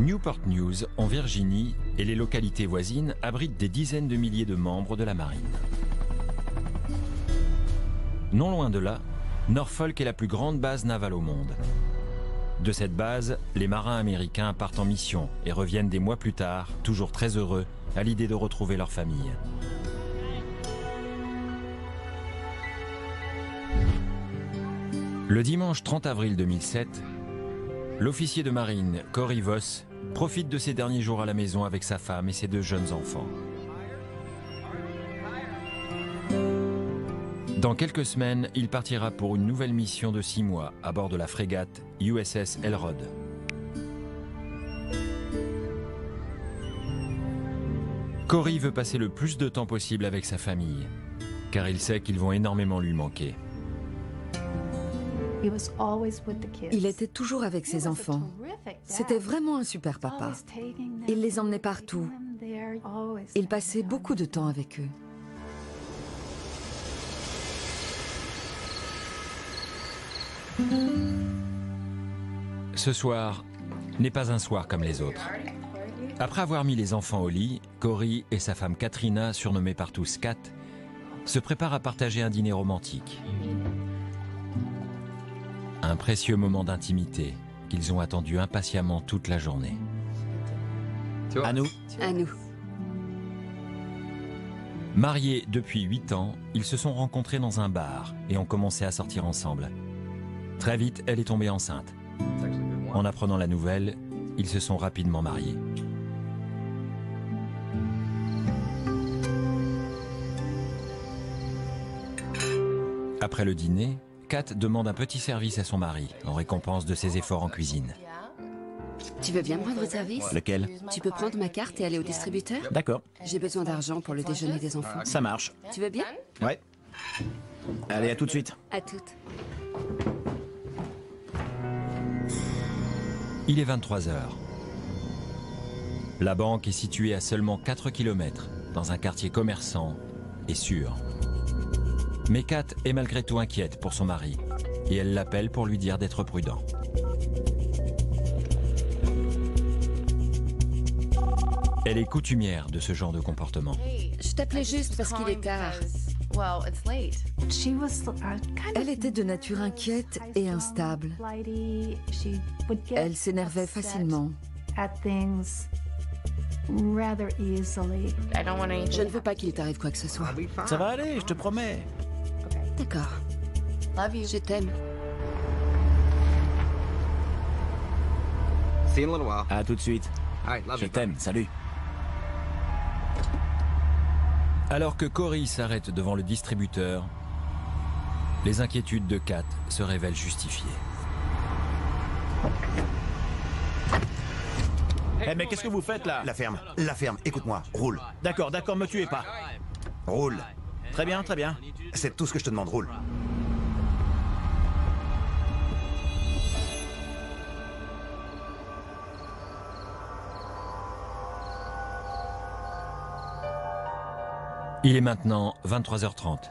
Newport News, en Virginie, et les localités voisines abritent des dizaines de milliers de membres de la marine. Non loin de là, Norfolk est la plus grande base navale au monde. De cette base, les marins américains partent en mission et reviennent des mois plus tard, toujours très heureux, à l'idée de retrouver leur famille. Le dimanche 30 avril 2007, l'officier de marine Cory Voss profite de ses derniers jours à la maison avec sa femme et ses 2 jeunes enfants. Dans quelques semaines, il partira pour une nouvelle mission de 6 mois à bord de la frégate USS Elrod. Cory veut passer le plus de temps possible avec sa famille, car il sait qu'ils vont énormément lui manquer. Il était toujours avec ses enfants. C'était vraiment un super papa. Il les emmenait partout. Il passait beaucoup de temps avec eux. Ce soir n'est pas un soir comme les autres. Après avoir mis les enfants au lit, Cory et sa femme Katrina, surnommée par tous Kat, se préparent à partager un dîner romantique. Un précieux moment d'intimité qu'ils ont attendu impatiemment toute la journée. À nous. À nous. Mariés depuis 8 ans, ils se sont rencontrés dans un bar et ont commencé à sortir ensemble. Très vite, elle est tombée enceinte. En apprenant la nouvelle, ils se sont rapidement mariés. Après le dîner, Kat demande un petit service à son mari, en récompense de ses efforts en cuisine. Tu veux bien me rendre service? Lequel? Tu peux prendre ma carte et aller au distributeur? D'accord, J'ai besoin d'argent pour le déjeuner des enfants. ça marche. Tu veux bien? Ouais. Allez, à tout de suite. À toutes. Il est 23 heures. La banque est située à seulement 4 km, dans un quartier commerçant et sûr. Mais Kat est malgré tout inquiète pour son mari, et elle l'appelle pour lui dire d'être prudent. Elle est coutumière de ce genre de comportement. Je t'appelais juste parce qu'il est tard. Elle était de nature inquiète et instable. Elle s'énervait facilement. Je ne veux pas qu'il t'arrive quoi que ce soit. Ça va aller, je te promets. D'accord. Je t'aime. À tout de suite. Je t'aime, salut. Alors que Cory s'arrête devant le distributeur, les inquiétudes de Kat se révèlent justifiées. Eh mais qu'est-ce que vous faites là? La ferme, écoute-moi, roule. D'accord, d'accord, me tuez pas. Roule. Très bien, très bien. C'est tout ce que je te demande, roule. Il est maintenant 23h30.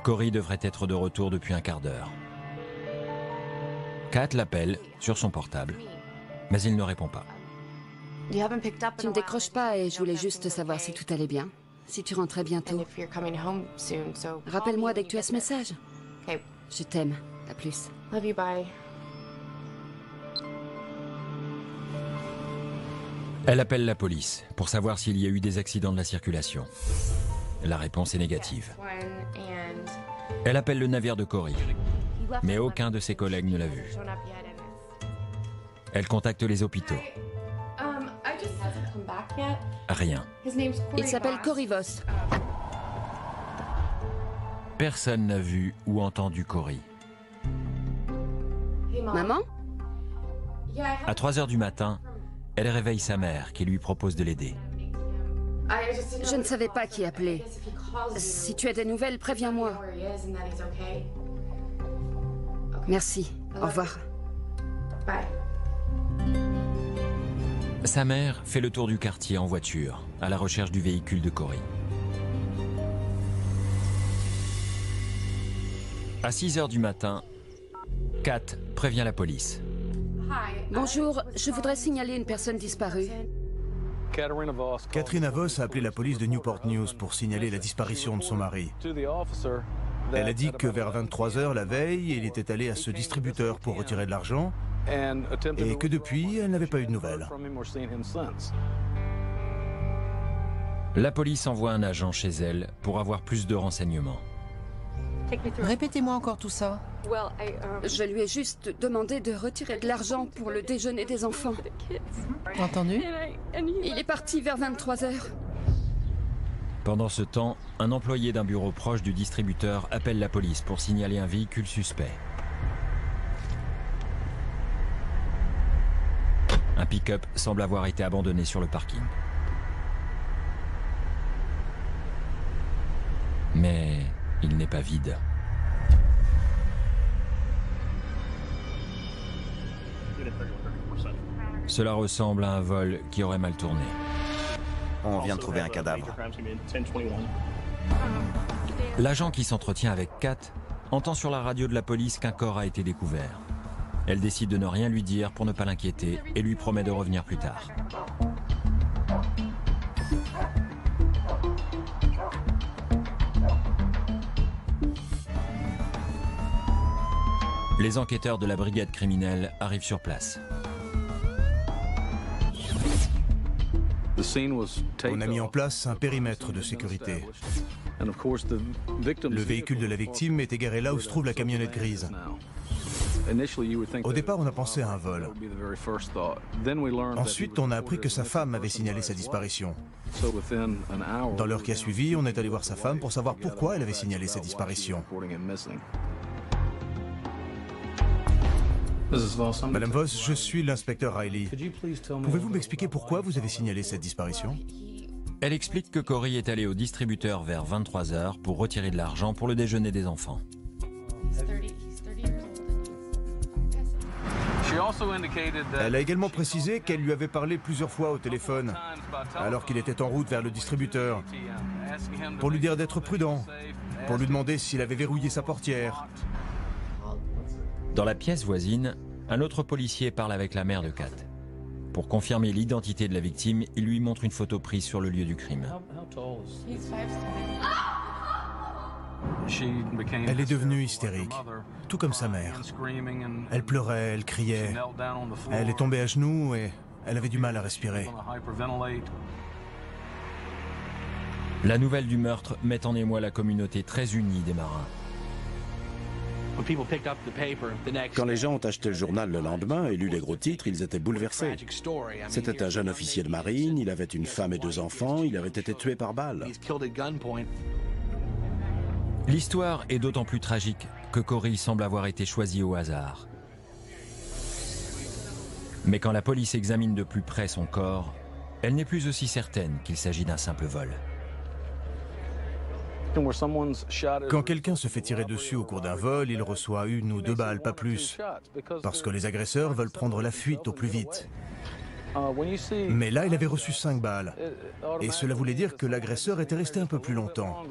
Cory devrait être de retour depuis un quart d'heure. Kat l'appelle sur son portable, mais il ne répond pas. Tu ne décroches pas et je voulais juste savoir si tout allait bien. Si tu rentrais bientôt. Rappelle-moi dès que tu as ce message. Je t'aime. À plus. Elle appelle la police pour savoir s'il y a eu des accidents de la circulation. La réponse est négative. Elle appelle le navire de Cory, mais aucun de ses collègues ne l'a vu. Elle contacte les hôpitaux. Rien. Il s'appelle Cory Voss. Personne n'a vu ou entendu Cory. Maman? À 3 heures du matin, elle réveille sa mère qui lui propose de l'aider. Je ne savais pas qui appeler. Si tu as des nouvelles, préviens-moi. Merci. Au revoir. Sa mère fait le tour du quartier en voiture, à la recherche du véhicule de Cory. À 6 heures du matin, Kat prévient la police. Bonjour, je voudrais signaler une personne disparue. Katrina Voss a appelé la police de Newport News pour signaler la disparition de son mari. Elle a dit que vers 23 h la veille, il était allé à ce distributeur pour retirer de l'argent et que depuis, elle n'avait pas eu de nouvelles. La police envoie un agent chez elle pour avoir plus de renseignements. Répétez-moi encore tout ça. Je lui ai juste demandé de retirer de l'argent pour le déjeuner des enfants. Entendu? Il est parti vers 23 h. Pendant ce temps, un employé d'un bureau proche du distributeur appelle la police pour signaler un véhicule suspect. Un pick-up semble avoir été abandonné sur le parking. Mais il n'est pas vide. Cela ressemble à un vol qui aurait mal tourné. On vient de trouver un cadavre. L'agent qui s'entretient avec Kat entend sur la radio de la police qu'un corps a été découvert. Elle décide de ne rien lui dire pour ne pas l'inquiéter et lui promet de revenir plus tard. Les enquêteurs de la brigade criminelle arrivent sur place. On a mis en place un périmètre de sécurité. Le véhicule de la victime est garé là où se trouve la camionnette grise. Au départ, on a pensé à un vol. Ensuite, on a appris que sa femme avait signalé sa disparition. Dans l'heure qui a suivi, on est allé voir sa femme pour savoir pourquoi elle avait signalé sa disparition. Madame Voss, je suis l'inspecteur Riley. Pouvez-vous m'expliquer pourquoi vous avez signalé cette disparition? Elle explique que Corey est allé au distributeur vers 23 h pour retirer de l'argent pour le déjeuner des enfants. Elle a également précisé qu'elle lui avait parlé plusieurs fois au téléphone, alors qu'il était en route vers le distributeur, pour lui dire d'être prudent, pour lui demander s'il avait verrouillé sa portière. Dans la pièce voisine, un autre policier parle avec la mère de Kat. Pour confirmer l'identité de la victime, il lui montre une photo prise sur le lieu du crime. Elle est devenue hystérique, tout comme sa mère. Elle pleurait, elle criait, elle est tombée à genoux et elle avait du mal à respirer. La nouvelle du meurtre met en émoi la communauté très unie des marins. Quand les gens ont acheté le journal le lendemain et lu les gros titres, ils étaient bouleversés. C'était un jeune officier de marine, il avait une femme et 2 enfants, il avait été tué par balle. L'histoire est d'autant plus tragique que Corey semble avoir été choisi au hasard. Mais quand la police examine de plus près son corps, elle n'est plus aussi certaine qu'il s'agit d'un simple vol. Quand quelqu'un se fait tirer dessus au cours d'un vol, il reçoit 1 ou 2 balles, pas plus, parce que les agresseurs veulent prendre la fuite au plus vite. Mais là, il avait reçu 5 balles, et cela voulait dire que l'agresseur était resté un peu plus longtemps.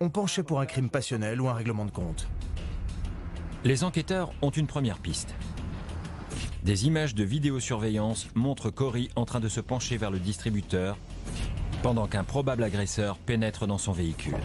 On penchait pour un crime passionnel ou un règlement de compte. Les enquêteurs ont une première piste. Des images de vidéosurveillance montrent Corey en train de se pencher vers le distributeur pendant qu'un probable agresseur pénètre dans son véhicule.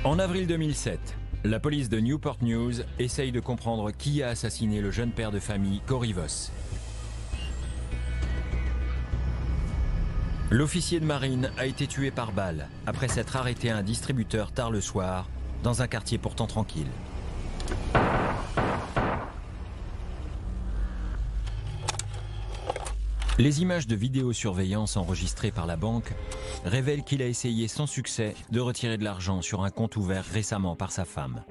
En avril 2007, la police de Newport News essaye de comprendre qui a assassiné le jeune père de famille Corey Voss. L'officier de marine a été tué par balle après s'être arrêté à un distributeur tard le soir dans un quartier pourtant tranquille. Les images de vidéosurveillance enregistrées par la banque révèlent qu'il a essayé sans succès de retirer de l'argent sur un compte ouvert récemment par sa femme.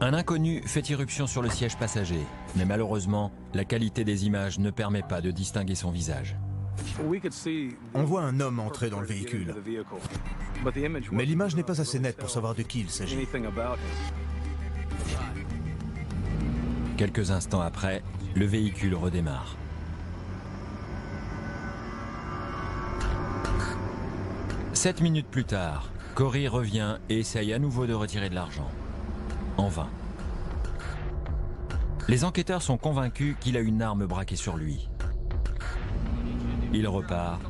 Un inconnu fait irruption sur le siège passager, mais malheureusement, la qualité des images ne permet pas de distinguer son visage. On voit un homme entrer dans le véhicule, mais l'image n'est pas assez nette pour savoir de qui il s'agit. Quelques instants après, le véhicule redémarre. 7 minutes plus tard, Corey revient et essaye à nouveau de retirer de l'argent. En vain. Les enquêteurs sont convaincus qu'il a une arme braquée sur lui. Il repart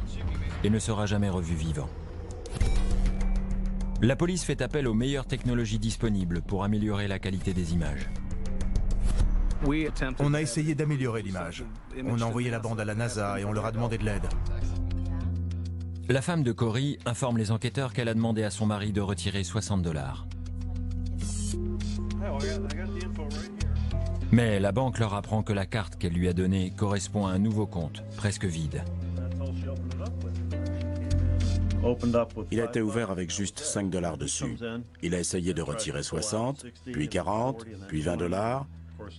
et ne sera jamais revu vivant. La police fait appel aux meilleures technologies disponibles pour améliorer la qualité des images. On a essayé d'améliorer l'image. On a envoyé la bande à la NASA et on leur a demandé de l'aide. La femme de Corey informe les enquêteurs qu'elle a demandé à son mari de retirer 60 $. Mais la banque leur apprend que la carte qu'elle lui a donnée correspond à un nouveau compte, presque vide. Il a été ouvert avec juste 5 $ dessus. Il a essayé de retirer 60, puis 40, puis 20 $.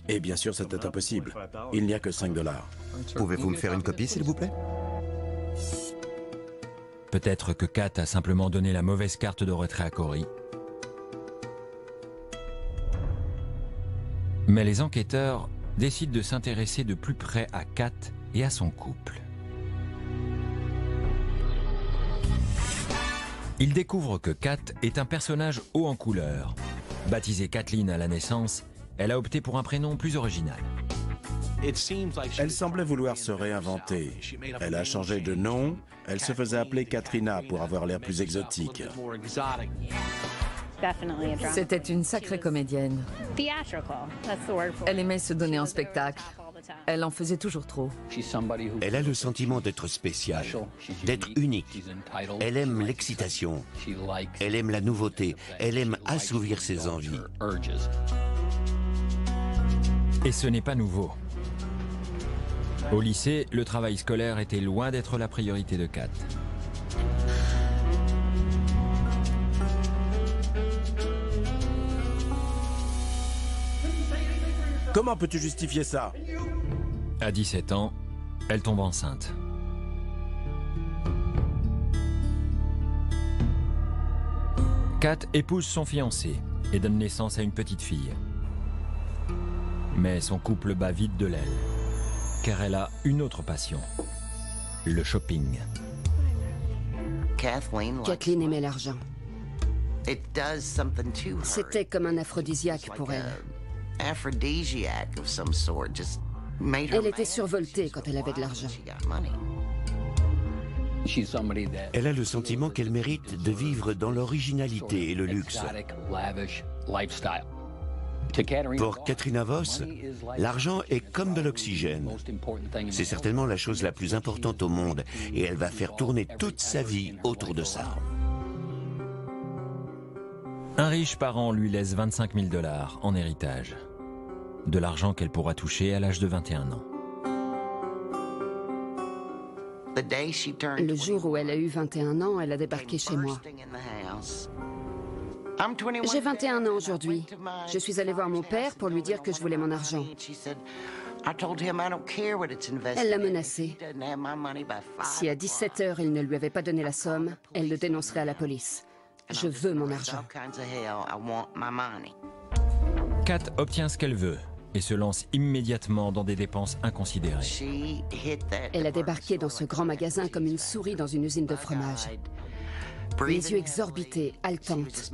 Et bien sûr, c'était impossible. Il n'y a que 5 $. Pouvez-vous me faire une copie, s'il vous plaît? Peut-être que Kat a simplement donné la mauvaise carte de retrait à Corey. Mais les enquêteurs décident de s'intéresser de plus près à Kat et à son couple. Ils découvrent que Kat est un personnage haut en couleur. Baptisée Kathleen à la naissance, elle a opté pour un prénom plus original. Elle semblait vouloir se réinventer. Elle a changé de nom. Elle se faisait appeler Katrina pour avoir l'air plus exotique. C'était une sacrée comédienne. Elle aimait se donner en spectacle. Elle en faisait toujours trop. Elle a le sentiment d'être spéciale, d'être unique. Elle aime l'excitation. Elle aime la nouveauté. Elle aime assouvir ses envies. Et ce n'est pas nouveau. Au lycée, le travail scolaire était loin d'être la priorité de Kat. Comment peux-tu justifier ça? À 17 ans, elle tombe enceinte. Kat épouse son fiancé et donne naissance à une petite fille. Mais son couple bat vite de l'aile, car elle a une autre passion, le shopping. Kathleen aimait l'argent. C'était comme un aphrodisiaque pour elle. Elle était survoltée quand elle avait de l'argent. Elle a le sentiment qu'elle mérite de vivre dans l'originalité et le luxe. Pour Katrina Voss, l'argent est comme de l'oxygène. C'est certainement la chose la plus importante au monde et elle va faire tourner toute sa vie autour de ça. Un riche parent lui laisse 25 000 $ en héritage. De l'argent qu'elle pourra toucher à l'âge de 21 ans. Le jour où elle a eu 21 ans, elle a débarqué chez moi. J'ai 21 ans aujourd'hui. Je suis allée voir mon père pour lui dire que je voulais mon argent. Elle l'a menacé. Si à 17 heures il ne lui avait pas donné la somme, elle le dénoncerait à la police. Je veux mon argent. Kat obtient ce qu'elle veut et se lance immédiatement dans des dépenses inconsidérées. Elle a débarqué dans ce grand magasin comme une souris dans une usine de fromage. Les yeux exorbités, haletante.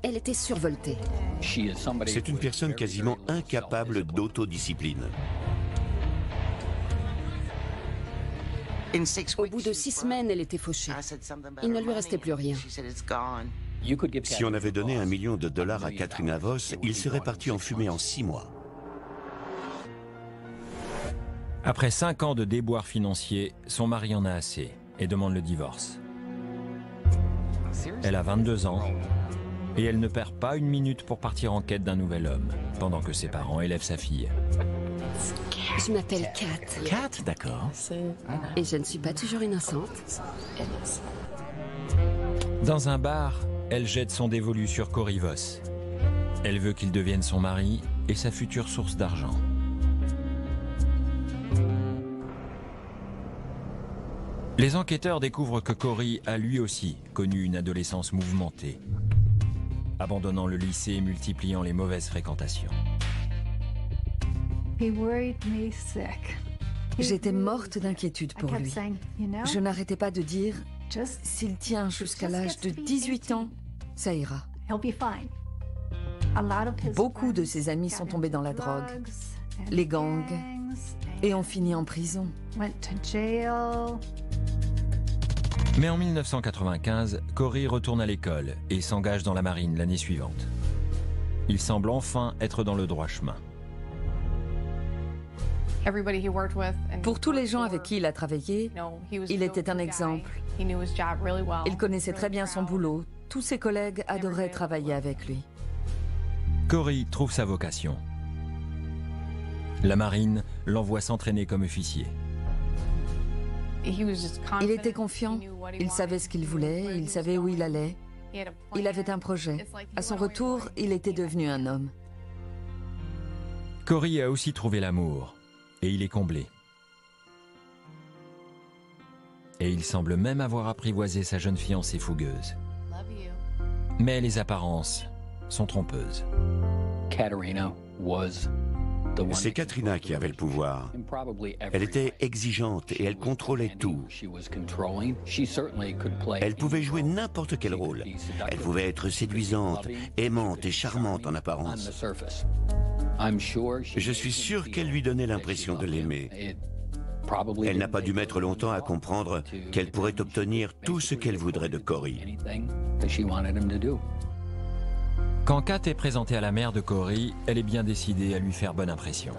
Elle était survoltée. C'est une personne quasiment incapable d'autodiscipline. Au bout de 6 semaines, elle était fauchée. Il ne lui restait plus rien. Si on avait donné $1 million à Katrina Voss, il serait parti en fumée en 6 mois. Après 5 ans de déboires financiers, son mari en a assez et demande le divorce. Elle a 22 ans et elle ne perd pas une minute pour partir en quête d'un nouvel homme, pendant que ses parents élèvent sa fille. Je m'appelle Kat. Kat, d'accord. Et je ne suis pas toujours innocente. Dans un bar, elle jette son dévolu sur Corey Voss. Elle veut qu'il devienne son mari et sa future source d'argent. Les enquêteurs découvrent que Corey a lui aussi connu une adolescence mouvementée, abandonnant le lycée et multipliant les mauvaises fréquentations. J'étais morte d'inquiétude pour lui. Je n'arrêtais pas de dire S'il tient jusqu'à l'âge de 18 ans, ça ira. Beaucoup de ses amis sont tombés dans la drogue, les gangs, et ont fini en prison. Mais en 1995, Corey retourne à l'école et s'engage dans la marine l'année suivante. Il semble enfin être dans le droit chemin. Pour tous les gens avec qui il a travaillé, il était un exemple. Il connaissait très bien son boulot. Tous ses collègues adoraient travailler avec lui. Corey trouve sa vocation. La marine l'envoie s'entraîner comme officier. Il était confiant, il savait ce qu'il voulait, il savait où il allait. Il avait un projet. À son retour, il était devenu un homme. Corey a aussi trouvé l'amour, et il est comblé. Et il semble même avoir apprivoisé sa jeune fiancée fougueuse. Mais les apparences sont trompeuses. C'est Katrina qui avait le pouvoir. Elle était exigeante et elle contrôlait tout. Elle pouvait jouer n'importe quel rôle. Elle pouvait être séduisante, aimante et charmante en apparence. Je suis sûr qu'elle lui donnait l'impression de l'aimer. Elle n'a pas dû mettre longtemps à comprendre qu'elle pourrait obtenir tout ce qu'elle voudrait de Corey. Quand Kat est présentée à la mère de Corey, elle est bien décidée à lui faire bonne impression.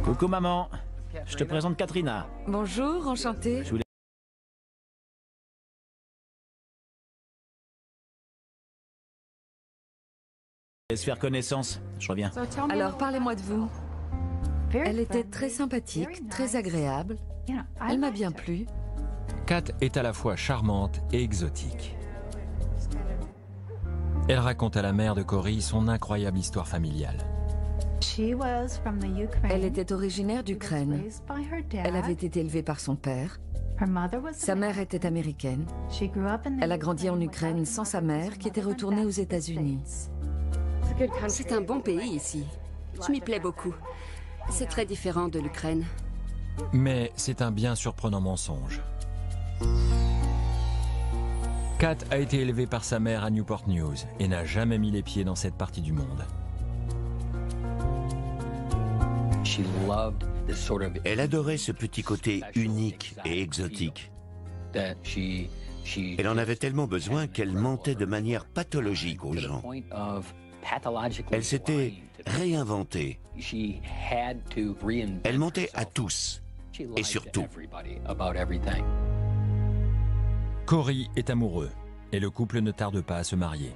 Coucou maman, je te présente Katrina. Bonjour, enchantée. Laisse faire connaissance, je reviens. Alors, parlez-moi de vous. Elle était très sympathique, très agréable. Elle m'a bien plu. Kat est à la fois charmante et exotique. Elle raconte à la mère de Corey son incroyable histoire familiale. Elle était originaire d'Ukraine. Elle avait été élevée par son père. Sa mère était américaine. Elle a grandi en Ukraine sans sa mère, qui était retournée aux États-Unis. C'est un bon pays ici. Je m'y plais beaucoup. C'est très différent de l'Ukraine. Mais c'est un bien surprenant mensonge. Kat a été élevée par sa mère à Newport News et n'a jamais mis les pieds dans cette partie du monde. Elle adorait ce petit côté unique et exotique. Elle en avait tellement besoin qu'elle mentait de manière pathologique aux gens. Elle s'était réinventée. Elle mentait à tous et surtout. Corey est amoureux et le couple ne tarde pas à se marier.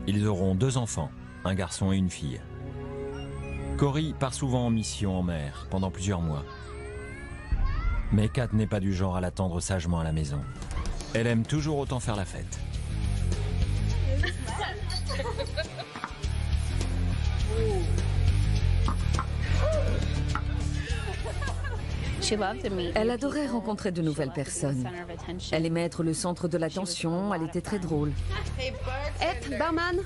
Ils auront 2 enfants, un garçon et une fille. Corey part souvent en mission en mer pendant plusieurs mois. Mais Kat n'est pas du genre à l'attendre sagement à la maison. Elle aime toujours autant faire la fête. Elle adorait rencontrer de nouvelles personnes. Elle aimait être le centre de l'attention, elle était très drôle. Barman.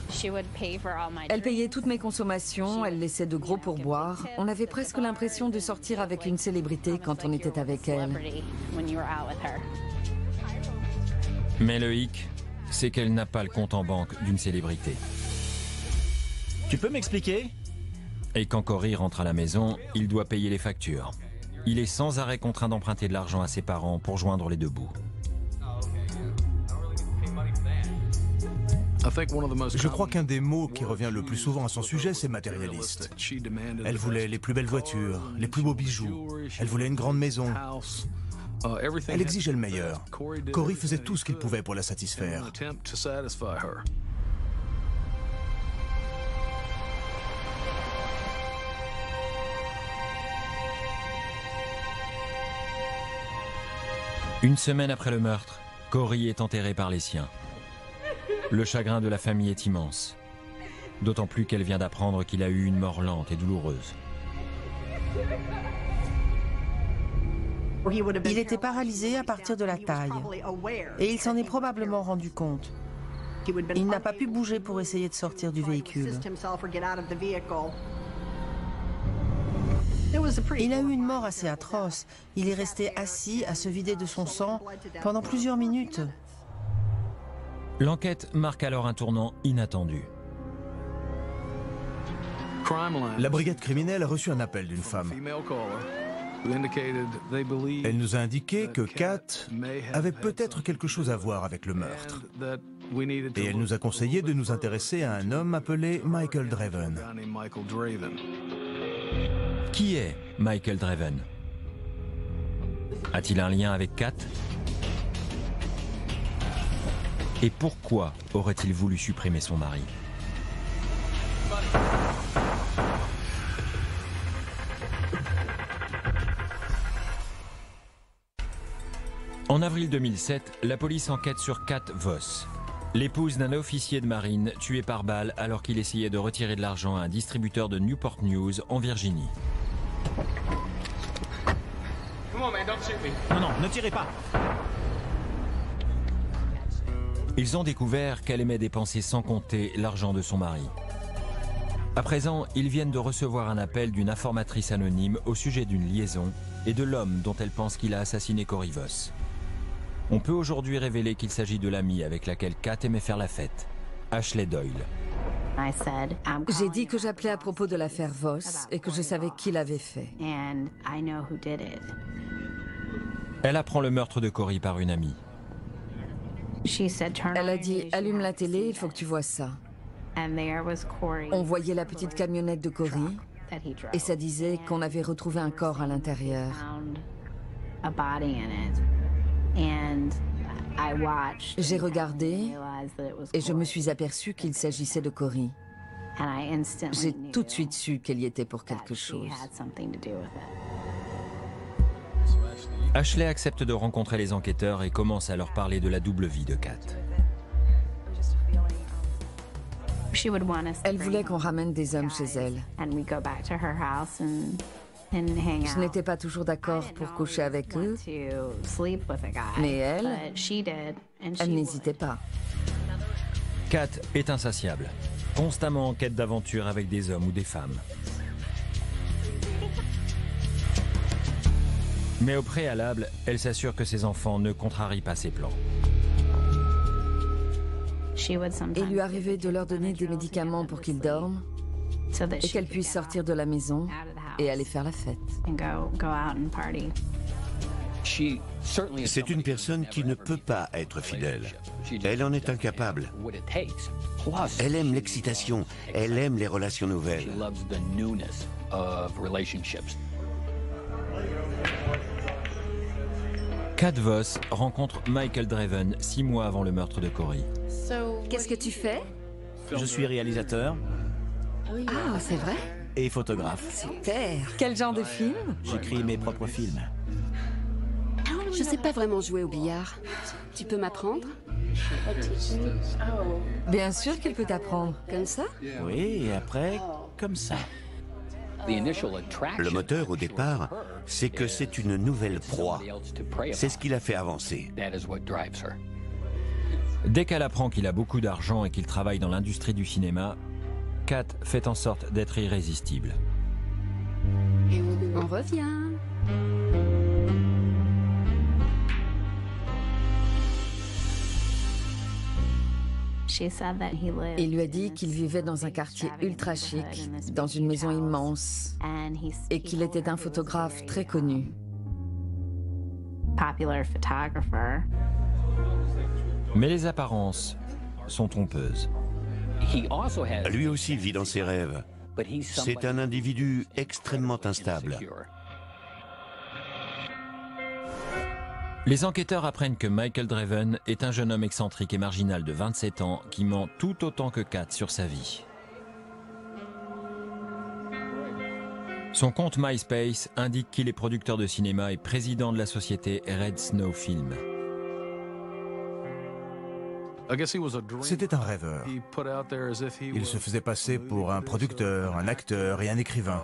Elle payait toutes mes consommations, elle laissait de gros pourboires. On avait presque l'impression de sortir avec une célébrité quand on était avec elle. Mais le hic, c'est qu'elle n'a pas le compte en banque d'une célébrité. Tu peux m'expliquer? Et quand Corey rentre à la maison, il doit payer les factures. Il est sans arrêt contraint d'emprunter de l'argent à ses parents pour joindre les 2 bouts. Je crois qu'un des mots qui revient le plus souvent à son sujet, c'est matérialiste. Elle voulait les plus belles voitures, les plus beaux bijoux. Elle voulait une grande maison. Elle exigeait le meilleur. Corey faisait tout ce qu'il pouvait pour la satisfaire. Une semaine après le meurtre, Corey est enterré par les siens. Le chagrin de la famille est immense. D'autant plus qu'elle vient d'apprendre qu'il a eu une mort lente et douloureuse. Il était paralysé à partir de la taille. Et il s'en est probablement rendu compte. Il n'a pas pu bouger pour essayer de sortir du véhicule. Il a eu une mort assez atroce. Il est resté assis à se vider de son sang pendant plusieurs minutes. L'enquête marque alors un tournant inattendu. La brigade criminelle a reçu un appel d'une femme. Elle nous a indiqué que Kat avait peut-être quelque chose à voir avec le meurtre. Et elle nous a conseillé de nous intéresser à un homme appelé Michael Draven. Qui est Michael Draven? A-t-il un lien avec Kat? Et pourquoi aurait-il voulu supprimer son mari? En avril 2007, la police enquête sur Kat Voss, l'épouse d'un officier de marine tué par balle alors qu'il essayait de retirer de l'argent à un distributeur de Newport News en Virginie. Non, ne tirez pas. Ils ont découvert qu'elle aimait dépenser sans compter l'argent de son mari. À présent, ils viennent de recevoir un appel d'une informatrice anonyme au sujet d'une liaison et de l'homme dont elle pense qu'il a assassiné Cory Voss. On peut aujourd'hui révéler qu'il s'agit de l'amie avec laquelle Kat aimait faire la fête, Ashley Doyle. J'ai dit que j'appelais à propos de l'affaire Voss et que je savais qui l'avait fait. Elle apprend le meurtre de Cory par une amie. Elle a dit « Allume la télé, il faut que tu vois ça ». On voyait la petite camionnette de Cory et ça disait qu'on avait retrouvé un corps à l'intérieur. J'ai regardé et je me suis aperçue qu'il s'agissait de Cory. J'ai tout de suite su qu'elle y était pour quelque chose. Ashley accepte de rencontrer les enquêteurs et commence à leur parler de la double vie de Kat. Elle voulait qu'on ramène des hommes chez elle. Je n'étais pas toujours d'accord pour coucher avec eux, mais elle n'hésitait pas. Kat est insatiable, constamment en quête d'aventure avec des hommes ou des femmes. Mais au préalable, elle s'assure que ses enfants ne contrarient pas ses plans. Il lui arrivait de leur donner des médicaments pour qu'ils dorment et qu'elles puissent sortir de la maison et aller faire la fête. C'est une personne qui ne peut pas être fidèle. Elle en est incapable. Elle aime l'excitation, elle aime les relations nouvelles. Kat Voss rencontre Michael Draven 6 mois avant le meurtre de Cory. Qu'est-ce que tu fais? Je suis réalisateur. Ah, c'est vrai? Et photographe. Super! Quel genre de film? J'écris mes propres films. Je sais pas vraiment jouer au billard. Tu peux m'apprendre? Bien sûr qu'il peut t'apprendre. Comme ça? Oui, et après, comme ça. Le moteur, au départ, c'est que c'est une nouvelle proie. C'est ce qui l'a fait avancer. Dès qu'elle apprend qu'il a beaucoup d'argent et qu'il travaille dans l'industrie du cinéma, Kat fait en sorte d'être irrésistible. On revient. Il lui a dit qu'il vivait dans un quartier ultra chic, dans une maison immense, et qu'il était un photographe très connu. Mais les apparences sont trompeuses. Lui aussi vit dans ses rêves. C'est un individu extrêmement instable. Les enquêteurs apprennent que Michael Draven est un jeune homme excentrique et marginal de 27 ans qui ment tout autant que Kat sur sa vie. Son compte MySpace indique qu'il est producteur de cinéma et président de la société Red Snow Film. C'était un rêveur. Il se faisait passer pour un producteur, un acteur et un écrivain.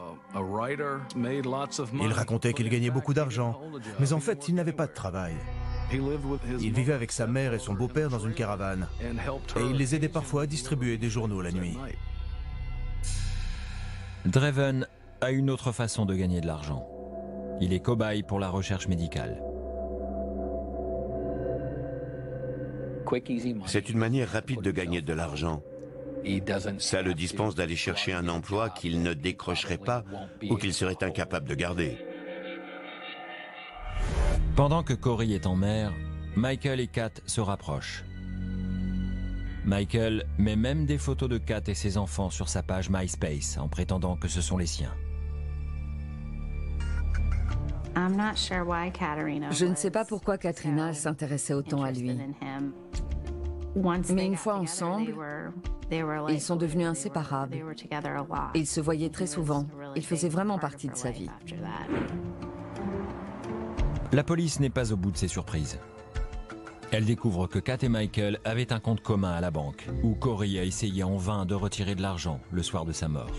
Il racontait qu'il gagnait beaucoup d'argent, mais en fait, il n'avait pas de travail. Il vivait avec sa mère et son beau-père dans une caravane, et il les aidait parfois à distribuer des journaux la nuit. Draven a une autre façon de gagner de l'argent. Il est cobaye pour la recherche médicale. C'est une manière rapide de gagner de l'argent. Ça le dispense d'aller chercher un emploi qu'il ne décrocherait pas ou qu'il serait incapable de garder. Pendant que Cory est en mer, Michael et Kat se rapprochent. Michael met même des photos de Kat et ses enfants sur sa page MySpace en prétendant que ce sont les siens. Je ne sais pas pourquoi Katrina s'intéressait autant à lui. Mais une fois ensemble, ils sont devenus inséparables. Ils se voyaient très souvent. Ils faisaient vraiment partie de sa vie. La police n'est pas au bout de ses surprises. Elle découvre que Kat et Michael avaient un compte commun à la banque, où Cory a essayé en vain de retirer de l'argent le soir de sa mort.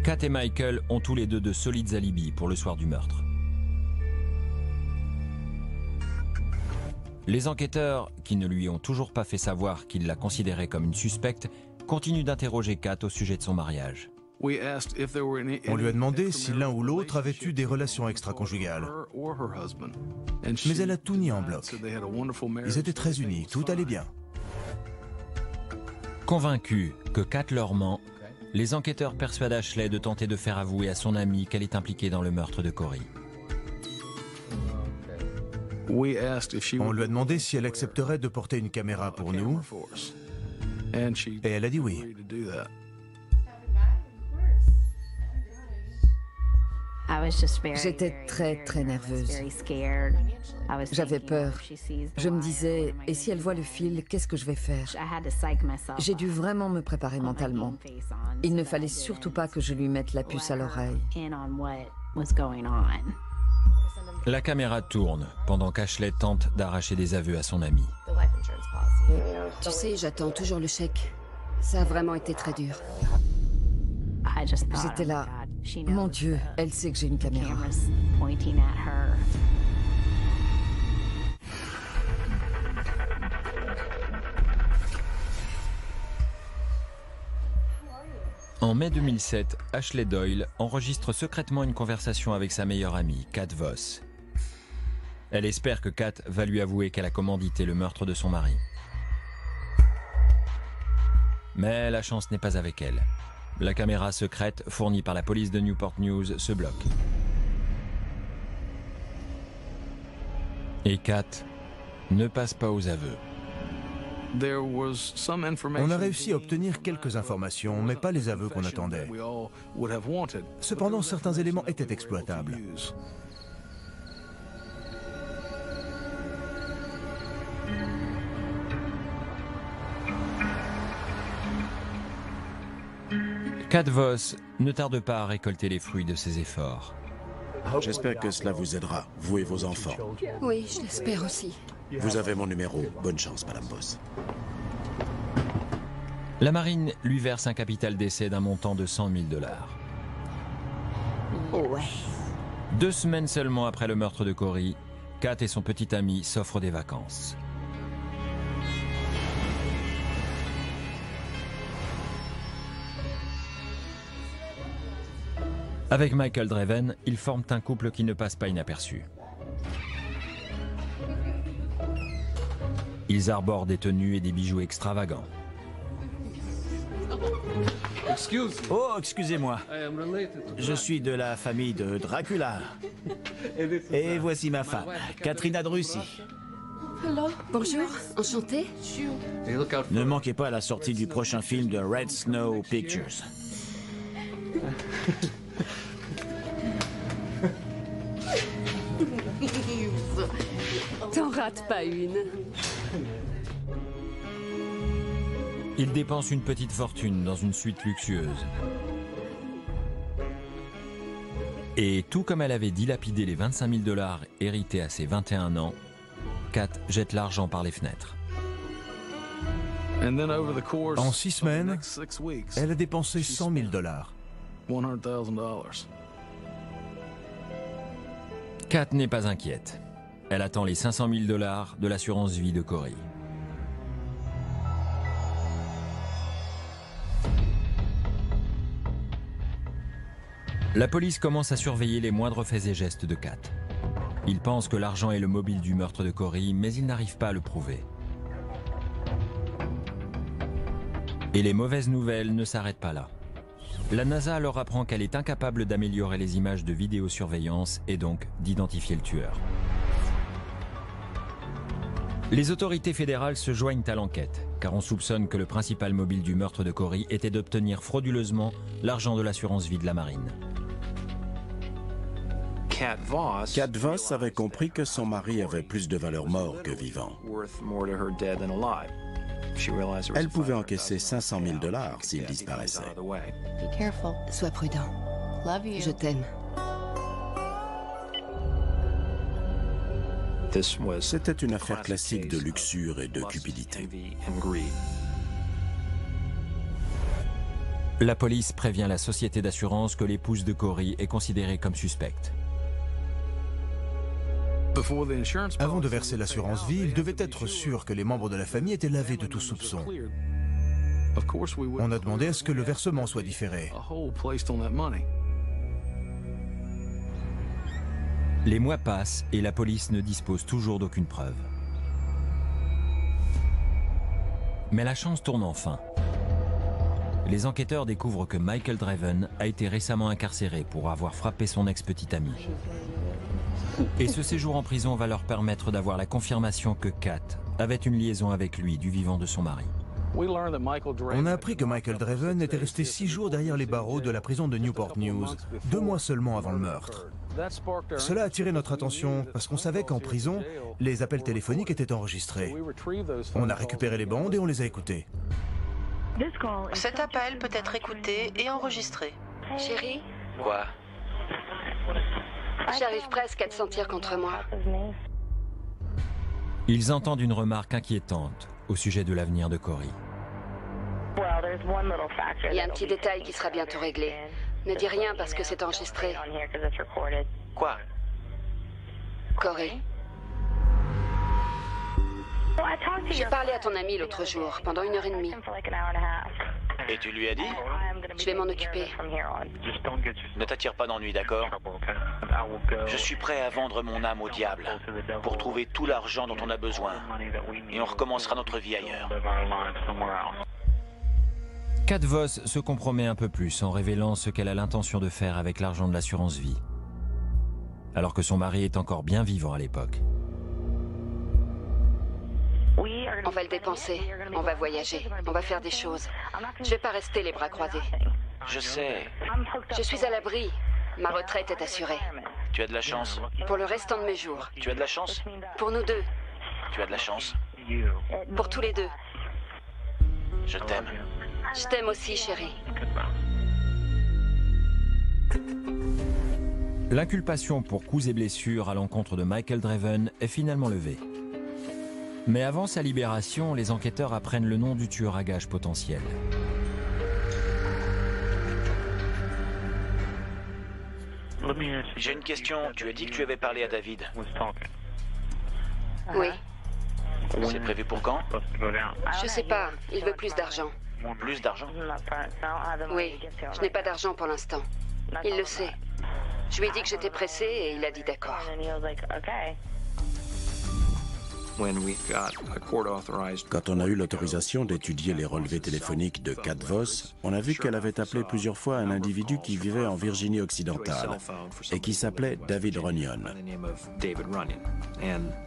Kat et Michael ont tous les deux de solides alibis pour le soir du meurtre. Les enquêteurs, qui ne lui ont toujours pas fait savoir qu'ils la considéraient comme une suspecte, continuent d'interroger Kat au sujet de son mariage. On lui a demandé si l'un ou l'autre avait eu des relations extra-conjugales. Mais elle a tout nié en bloc. Ils étaient très unis, tout allait bien. Convaincus que Kat leur ment, les enquêteurs persuadent Ashley de tenter de faire avouer à son amie qu'elle est impliquée dans le meurtre de Cory. On lui a demandé si elle accepterait de porter une caméra pour nous, et elle a dit oui. J'étais très nerveuse. J'avais peur. Je me disais, et si elle voit le fil, qu'est-ce que je vais faire? J'ai dû vraiment me préparer mentalement. Il ne fallait surtout pas que je lui mette la puce à l'oreille. La caméra tourne pendant qu'Ashley tente d'arracher des aveux à son ami. Tu sais, j'attends toujours le chèque. Ça a vraiment été très dur. J'étais là. Mon Dieu, elle sait que j'ai une caméra. En mai 2007, Ashley Doyle enregistre secrètement une conversation avec sa meilleure amie, Kat Voss. Elle espère que Kat va lui avouer qu'elle a commandité le meurtre de son mari. Mais la chance n'est pas avec elle. La caméra secrète fournie par la police de Newport News se bloque. Et Kat ne passe pas aux aveux. On a réussi à obtenir quelques informations, mais pas les aveux qu'on attendait. Cependant, certains éléments étaient exploitables. Kat Voss ne tarde pas à récolter les fruits de ses efforts. J'espère que cela vous aidera, vous et vos enfants. Oui, je l'espère aussi. Vous avez mon numéro. Bonne chance, Madame Voss. La marine lui verse un capital d'essai d'un montant de 100 000 $. Ouais. 2 semaines seulement après le meurtre de Cory, Kat et son petit ami s'offrent des vacances. Avec Michael Draven, ils forment un couple qui ne passe pas inaperçu. Ils arborent des tenues et des bijoux extravagants. Oh, excusez-moi. Je suis de la famille de Dracula. Et voici ma femme, Katrina de Russie. Bonjour, enchantée. Ne manquez pas la sortie du prochain film de Red Snow Pictures. T'en rates pas une. Ils dépensent une petite fortune dans une suite luxueuse. Et tout comme elle avait dilapidé les 25 000 $ hérités à ses 21 ans, Kat jette l'argent par les fenêtres. En 6 semaines, elle a dépensé 100 000 $. Kat n'est pas inquiète. Elle attend les 500 000 $ de l'assurance vie de Cory. La police commence à surveiller les moindres faits et gestes de Kat. Ils pensent que l'argent est le mobile du meurtre de Corey, mais ils n'arrivent pas à le prouver. Et les mauvaises nouvelles ne s'arrêtent pas là. La NASA alors apprend qu'elle est incapable d'améliorer les images de vidéosurveillance et donc d'identifier le tueur. Les autorités fédérales se joignent à l'enquête, car on soupçonne que le principal mobile du meurtre de Corey était d'obtenir frauduleusement l'argent de l'assurance vie de la marine. Kat Voss avait compris que son mari avait plus de valeur mort que vivant. Elle pouvait encaisser 500 000 $ s'il disparaissait. Sois prudent. Je t'aime. C'était une affaire classique de luxure et de cupidité. La police prévient la société d'assurance que l'épouse de Corey est considérée comme suspecte. Avant de verser l'assurance vie, il devait être sûr que les membres de la famille étaient lavés de tout soupçon. On a demandé à ce que le versement soit différé. Les mois passent et la police ne dispose toujours d'aucune preuve. Mais la chance tourne enfin. Les enquêteurs découvrent que Michael Draven a été récemment incarcéré pour avoir frappé son ex-petite amie. Et ce séjour en prison va leur permettre d'avoir la confirmation que Kat avait une liaison avec lui du vivant de son mari. On a appris que Michael Draven était resté 6 jours derrière les barreaux de la prison de Newport News, 2 mois seulement avant le meurtre. Cela a attiré notre attention parce qu'on savait qu'en prison, les appels téléphoniques étaient enregistrés. On a récupéré les bandes et on les a écoutés. Cet appel peut être écouté et enregistré. Chérie, Quoi? j'arrive presque à te sentir contre moi. Ils entendent une remarque inquiétante au sujet de l'avenir de Corey. Il y a un petit détail qui sera bientôt réglé. Ne dis rien parce que c'est enregistré. Quoi? Corey. J'ai parlé à ton ami l'autre jour, pendant 1h30. Et tu lui as dit? Je vais m'en occuper. Ne t'attire pas d'ennui, d'accord? Je suis prêt à vendre mon âme au diable pour trouver tout l'argent dont on a besoin. Et on recommencera notre vie ailleurs. Kat Voss se compromet un peu plus en révélant ce qu'elle a l'intention de faire avec l'argent de l'assurance vie. Alors que son mari est encore bien vivant à l'époque. On va le dépenser, on va voyager, on va faire des choses. Je vais pas rester les bras croisés. Je sais. Je suis à l'abri. Ma retraite est assurée. Tu as de la chance. Pour le restant de mes jours. Tu as de la chance. Pour nous deux. Tu as de la chance. Pour tous les deux. Je t'aime. Je t'aime aussi, chérie. L'inculpation pour coups et blessures à l'encontre de Michael Draven est finalement levée. Mais avant sa libération, les enquêteurs apprennent le nom du tueur à gages potentiel. J'ai une question. Tu as dit que tu avais parlé à David. Oui. C'est prévu pour quand? Je sais pas, il veut plus d'argent. Plus d'argent? Oui, je n'ai pas d'argent pour l'instant. Il le sait. Je lui ai dit que j'étais pressée et il a dit d'accord. Quand on a eu l'autorisation d'étudier les relevés téléphoniques de Kat Voss, on a vu qu'elle avait appelé plusieurs fois un individu qui vivait en Virginie occidentale et qui s'appelait David Runyon.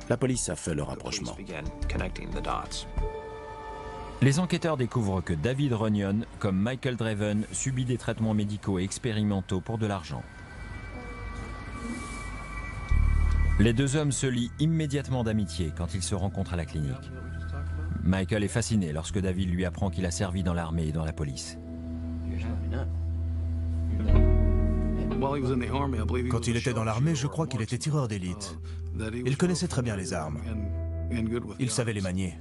La police a fait le rapprochement. Les enquêteurs découvrent que David Runyon, comme Michael Draven, subit des traitements médicaux et expérimentaux pour de l'argent. Les deux hommes se lient immédiatement d'amitié quand ils se rencontrent à la clinique. Michael est fasciné lorsque David lui apprend qu'il a servi dans l'armée et dans la police. Quand il était dans l'armée, je crois qu'il était tireur d'élite. Il connaissait très bien les armes. Il savait les manier.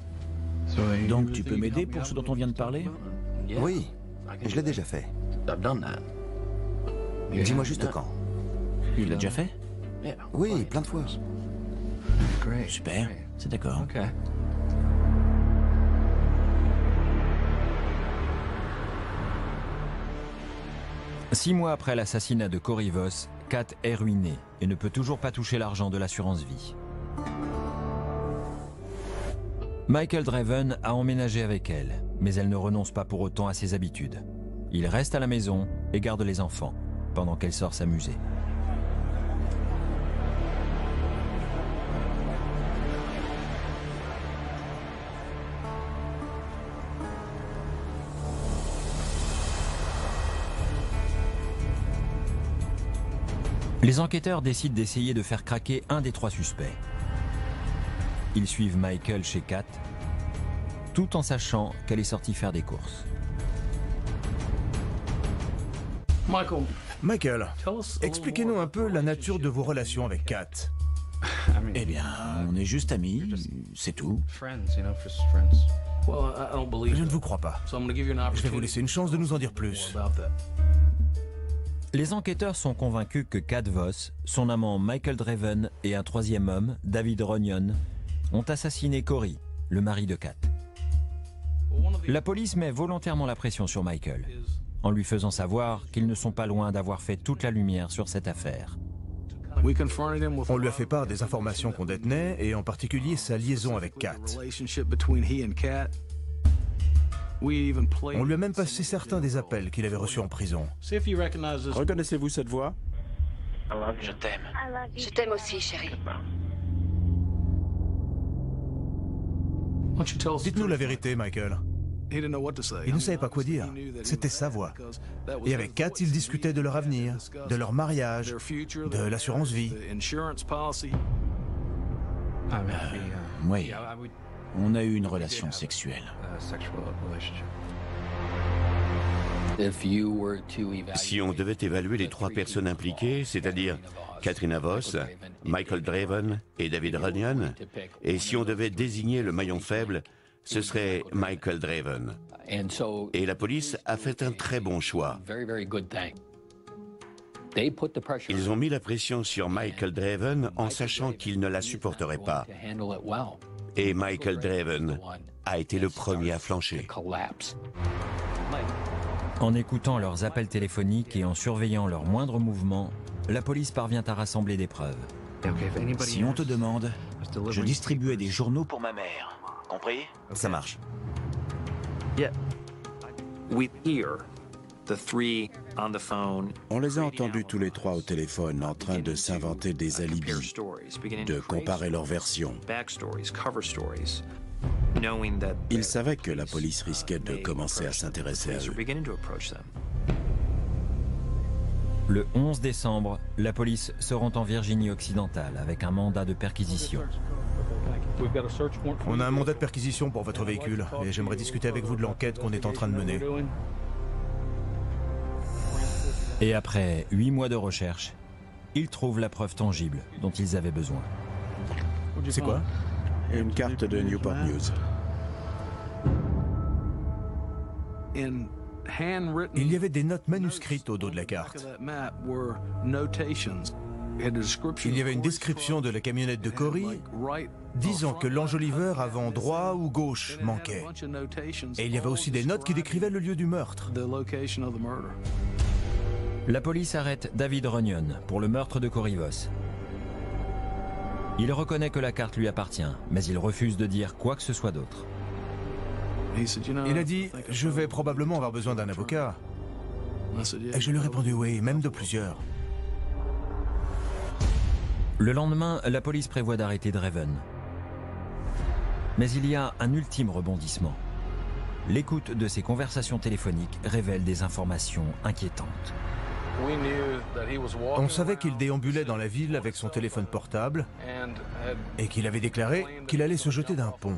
Donc tu peux m'aider pour ce dont on vient de parler? Oui, je l'ai déjà fait. Dis-moi juste quand. Il l'a déjà fait? Oui, plein de fois. Super, c'est d'accord. 6 mois après l'assassinat de Cory Voss, Kat est ruinée et ne peut toujours pas toucher l'argent de l'assurance vie. Michael Draven a emménagé avec elle, mais elle ne renonce pas pour autant à ses habitudes. Il reste à la maison et garde les enfants, pendant qu'elle sort s'amuser. Les enquêteurs décident d'essayer de faire craquer un des 3 suspects. Ils suivent Michael chez Kat, tout en sachant qu'elle est sortie faire des courses. Michael, expliquez-nous un peu la nature de vos relations avec Kat. Eh bien, on est juste amis, c'est tout. Je ne vous crois pas. Je vais vous laisser une chance de nous en dire plus. Les enquêteurs sont convaincus que Kat Voss, son amant Michael Draven et un 3e homme, David Runyon, ont assassiné Cory, le mari de Kat. La police met volontairement la pression sur Michael, en lui faisant savoir qu'ils ne sont pas loin d'avoir fait toute la lumière sur cette affaire. On lui a fait part des informations qu'on détenait, et en particulier sa liaison avec Kat. On lui a même passé certains des appels qu'il avait reçus en prison. Reconnaissez-vous cette voix? Je t'aime. Je t'aime aussi, chérie. Dites-nous la vérité, Michael. Il ne savait pas quoi dire. C'était sa voix. Et avec Kat, ils discutaient de leur avenir, de leur mariage, de l'assurance vie. Oui, on a eu une relation sexuelle. Si on devait évaluer les 3 personnes impliquées, c'est-à-dire Katrina Voss, Michael Draven et David Runyon, et si on devait désigner le maillon faible, ce serait Michael Draven. Et la police a fait un très bon choix. Ils ont mis la pression sur Michael Draven en sachant qu'il ne la supporterait pas. Et Michael Draven a été le premier à flancher. En écoutant leurs appels téléphoniques et en surveillant leurs moindres mouvements, la police parvient à rassembler des preuves. Si on te demande, je distribuais des journaux Pour ma mère. Compris? Ça marche. On les a entendus tous les 3 au téléphone en train de s'inventer des alibis, de comparer leurs versions. Ils savaient que la police risquait de commencer à s'intéresser à eux. Le 11 décembre, la police se rend en Virginie occidentale avec un mandat de perquisition. On a un mandat de perquisition pour votre véhicule et j'aimerais discuter avec vous de l'enquête qu'on est en train de mener. Et après 8 mois de recherche, ils trouvent la preuve tangible dont ils avaient besoin. C'est quoi? Une carte de Newport News. Il y avait des notes manuscrites au dos de la carte. Il y avait une description de la camionnette de Cory disant que l'enjoliveur avant droit ou gauche manquait. Et il y avait aussi des notes qui décrivaient le lieu du meurtre. La police arrête David Runyon pour le meurtre de Cory Voss. Il reconnaît que la carte lui appartient, mais il refuse de dire quoi que ce soit d'autre. Il a dit « Je vais probablement avoir besoin d'un avocat ». Et je lui ai répondu « Oui, même de plusieurs ». Le lendemain, la police prévoit d'arrêter Draven. Mais il y a un ultime rebondissement. L'écoute de ses conversations téléphoniques révèle des informations inquiétantes. On savait qu'il déambulait dans la ville avec son téléphone portable et qu'il avait déclaré qu'il allait se jeter d'un pont.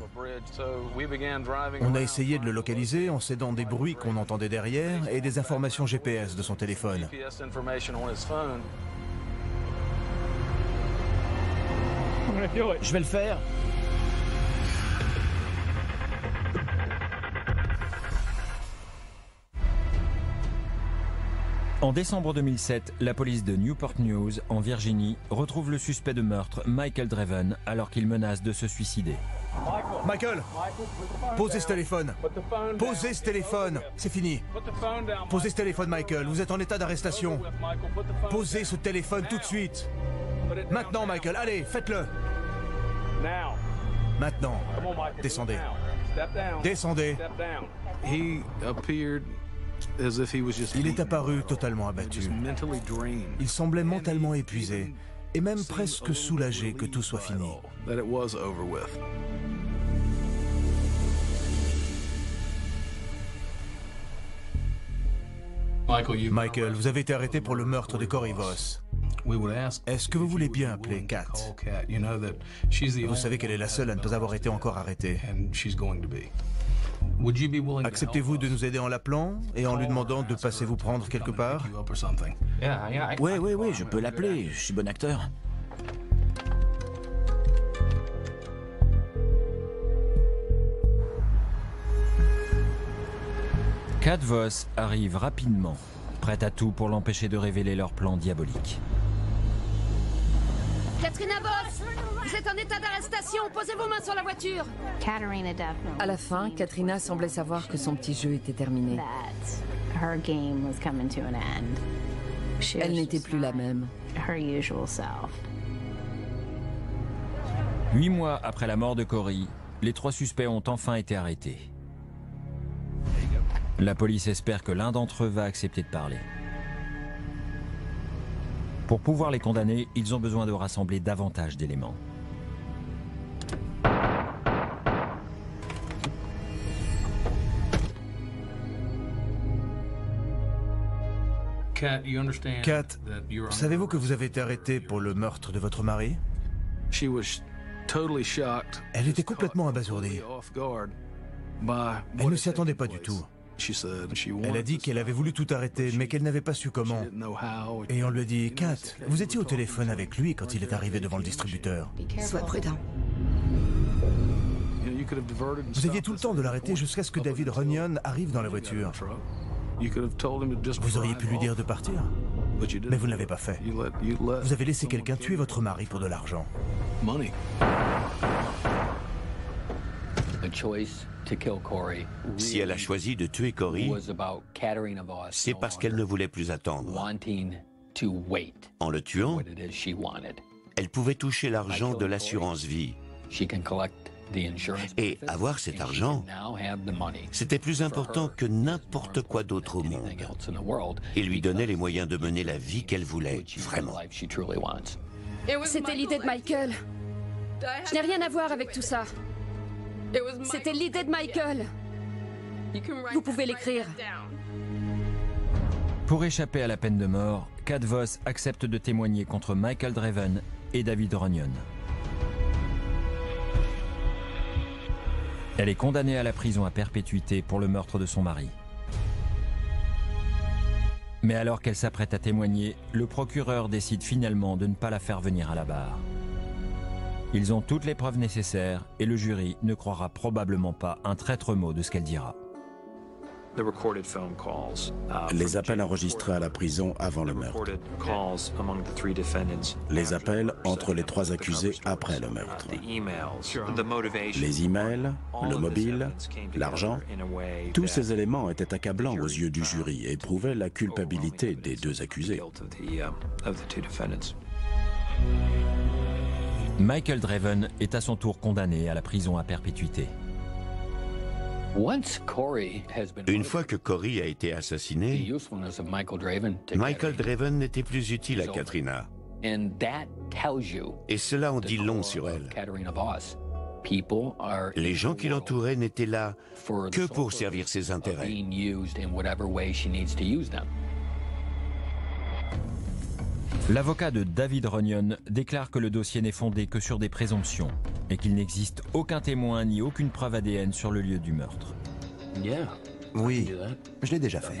On a essayé de le localiser en s'aidant des bruits qu'on entendait derrière et des informations GPS de son téléphone. Je vais le faire. En décembre 2007, la police de Newport News, en Virginie, retrouve le suspect de meurtre, Michael Draven, alors qu'il menace de se suicider. Michael, posez ce téléphone. Posez ce téléphone. C'est fini. Posez ce téléphone, Michael. Vous êtes en état d'arrestation. Posez ce téléphone tout de suite. Maintenant, Michael. Allez, faites-le. Maintenant. Descendez. Descendez. Il est apparu totalement abattu. Il semblait mentalement épuisé et même presque soulagé que tout soit fini. Michael, vous avez été arrêté pour le meurtre de Cory Voss. Est-ce que vous voulez bien appeler Kat? Vous savez qu'elle est la seule à ne pas avoir été encore arrêtée. Acceptez-vous de nous aider en l'appelant et en lui demandant de passer vous prendre quelque part? Oui, je peux l'appeler. Je suis bon acteur. Kat Voss arrive rapidement, prête à tout pour l'empêcher de révéler leur plan diabolique. Katrina Voss, vous êtes en état d'arrestation. Posez vos mains sur la voiture. À la fin, Katrina semblait savoir que son petit jeu était terminé. Elle n'était plus la même. 8 mois après la mort de Cory, les 3 suspects ont enfin été arrêtés. La police espère que l'un d'entre eux va accepter de parler. Pour pouvoir les condamner, ils ont besoin de rassembler davantage d'éléments. Kat, savez-vous que vous avez été arrêtée pour le meurtre de votre mari? Elle était complètement abasourdie. Elle ne s'y attendait pas du tout. Elle a dit qu'elle avait voulu tout arrêter, mais qu'elle n'avait pas su comment. Et on lui a dit, Kat, vous étiez au téléphone avec lui quand il est arrivé devant le distributeur. Sois prudent. Vous aviez tout le temps de l'arrêter jusqu'à ce que David Runyon arrive dans la voiture. Vous auriez pu lui dire de partir, mais vous ne l'avez pas fait. Vous avez laissé quelqu'un tuer votre mari pour de l'argent. Si elle a choisi de tuer Cory, c'est parce qu'elle ne voulait plus attendre. En le tuant, elle pouvait toucher l'argent de l'assurance vie. Et avoir cet argent, c'était plus important que n'importe quoi d'autre au monde. Et lui donnait les moyens de mener la vie qu'elle voulait, vraiment. C'était l'idée de Michael. Je n'ai rien à voir avec tout ça. C'était l'idée de Michael. Vous pouvez l'écrire. Pour échapper à la peine de mort, Kat Voss accepte de témoigner contre Michael Draven et David Runyon. Elle est condamnée à la prison à perpétuité pour le meurtre de son mari. Mais alors qu'elle s'apprête à témoigner, le procureur décide finalement de ne pas la faire venir à la barre. Ils ont toutes les preuves nécessaires et le jury ne croira probablement pas un traître mot de ce qu'elle dira. Les appels enregistrés à la prison avant le meurtre. Les appels entre les 3 accusés après le meurtre. Les emails, le mobile, l'argent, tous ces éléments étaient accablants aux yeux du jury et prouvaient la culpabilité des 2 accusés. Michael Draven est à son tour condamné à la prison à perpétuité. Une fois que Cory a été assassiné, Michael Draven n'était plus utile à Katrina. Et cela en dit long sur elle. Les gens qui l'entouraient n'étaient là que pour servir ses intérêts. L'avocat de David Runyon déclare que le dossier n'est fondé que sur des présomptions et qu'il n'existe aucun témoin ni aucune preuve ADN sur le lieu du meurtre. Oui, je l'ai déjà fait.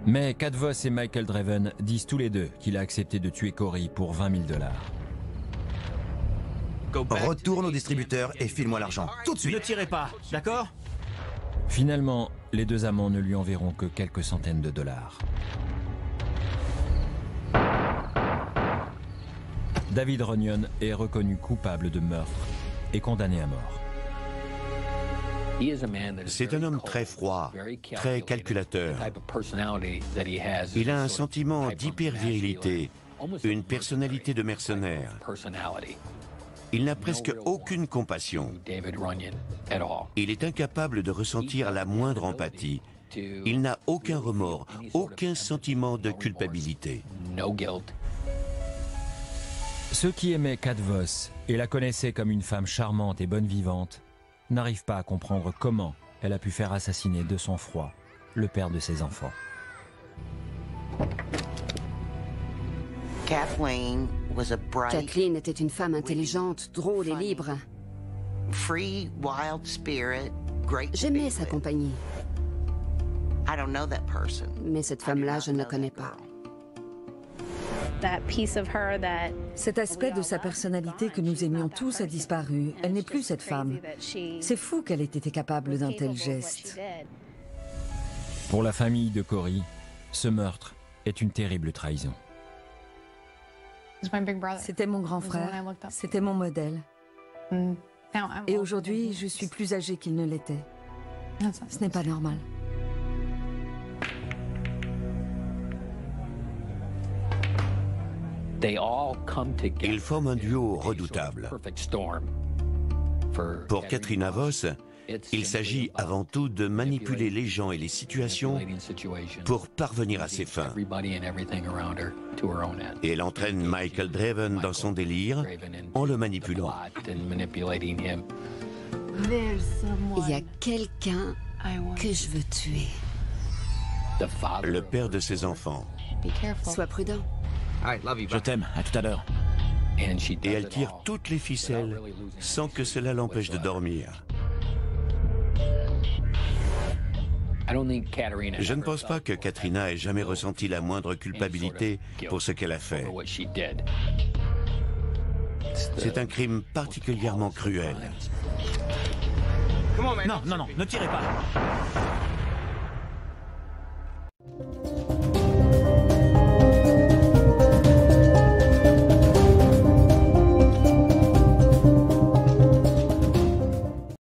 Mais Kat Voss et Michael Draven disent tous les deux qu'il a accepté de tuer Cory pour 20 000 $. Retourne au distributeur et file-moi l'argent, tout de suite. Ne tirez pas, d'accord? Finalement, les 2 amants ne lui enverront que quelques centaines de dollars. David Runyon est reconnu coupable de meurtre est condamné à mort. C'est un homme très froid, très calculateur. Il a un sentiment d'hyper-virilité, une personnalité de mercenaire. Il n'a presque aucune compassion. Il est incapable de ressentir la moindre empathie. Il n'a aucun remords, aucun sentiment de culpabilité. Ceux qui aimaient Kat Voss et la connaissaient comme une femme charmante et bonne vivante n'arrivent pas à comprendre comment elle a pu faire assassiner de sang froid le père de ses enfants. Kathleen était une femme intelligente, drôle et libre. J'aimais sa compagnie. Mais cette femme-là, je ne la connais pas. Cet aspect de sa personnalité que nous aimions tous a disparu. Elle n'est plus cette femme. C'est fou qu'elle ait été capable d'un tel geste. Pour la famille de Corey, ce meurtre est une terrible trahison. C'était mon grand frère, c'était mon modèle. Et aujourd'hui, je suis plus âgée qu'il ne l'était. Ce n'est pas normal. Ils forment un duo redoutable. Pour Katrina Voss, il s'agit avant tout de manipuler les gens et les situations pour parvenir à ses fins. Et elle entraîne Michael Draven dans son délire en le manipulant. Il y a quelqu'un que je veux tuer. Le père de ses enfants. Sois prudent. Je t'aime, à tout à l'heure. Et elle tire toutes les ficelles sans que cela l'empêche de dormir. Je ne pense pas que Katrina ait jamais ressenti la moindre culpabilité pour ce qu'elle a fait. C'est un crime particulièrement cruel. Non, ne tirez pas.